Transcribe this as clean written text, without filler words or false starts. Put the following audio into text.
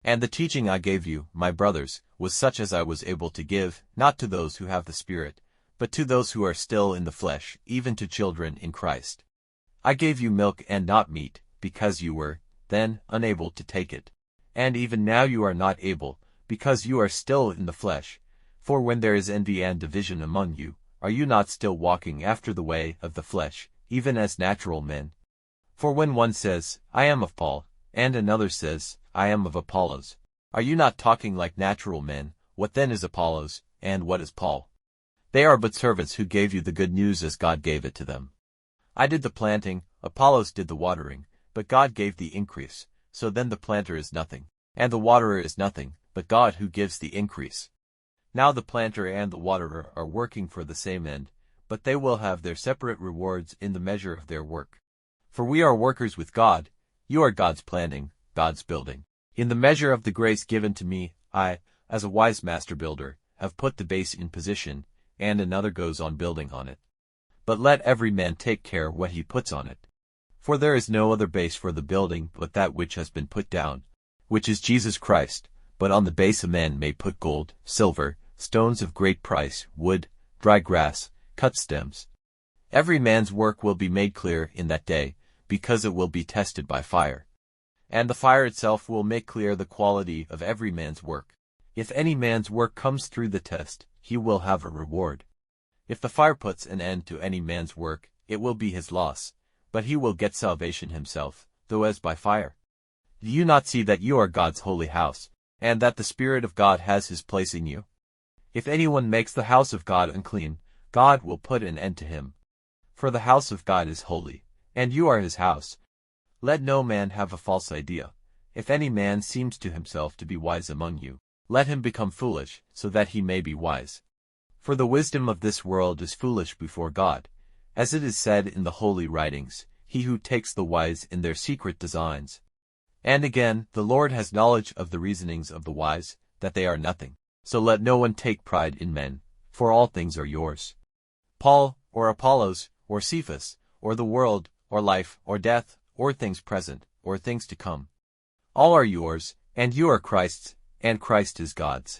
And the teaching I gave you, my brothers, was such as I was able to give, not to those who have the Spirit, but to those who are still in the flesh, even to children in Christ. I gave you milk and not meat, because you were, then, unable to take it. And even now you are not able, because you are still in the flesh. For when there is envy and division among you, are you not still walking after the way of the flesh, even as natural men? For when one says, I am of Paul, and another says, I am of Apollos, are you not talking like natural men? What then is Apollos, and what is Paul? They are but servants who gave you the good news as God gave it to them. I did the planting, Apollos did the watering, but God gave the increase. So then the planter is nothing, and the waterer is nothing, but God who gives the increase. Now the planter and the waterer are working for the same end, but they will have their separate rewards in the measure of their work. For we are workers with God, you are God's planting, God's building. In the measure of the grace given to me, I, as a wise master builder, have put the base in position, and another goes on building on it. But let every man take care what he puts on it. For there is no other base for the building but that which has been put down, which is Jesus Christ. But on the base a man may put gold, silver, stones of great price, wood, dry grass, cut stems. Every man's work will be made clear in that day, because it will be tested by fire. And the fire itself will make clear the quality of every man's work. If any man's work comes through the test, he will have a reward. If the fire puts an end to any man's work, it will be his loss, but he will get salvation himself, though as by fire. Do you not see that you are God's holy house, and that the Spirit of God has his place in you? If anyone makes the house of God unclean, God will put an end to him. For the house of God is holy, and you are his house. Let no man have a false idea. If any man seems to himself to be wise among you, let him become foolish, so that he may be wise. For the wisdom of this world is foolish before God. As it is said in the holy writings, he who takes the wise in their secret designs. And again, the Lord has knowledge of the reasonings of the wise, that they are nothing. So let no one take pride in men, for all things are yours. Paul, or Apollos, or Cephas, or the world, or life, or death, or things present, or things to come. All are yours, and you are Christ's, and Christ is God's.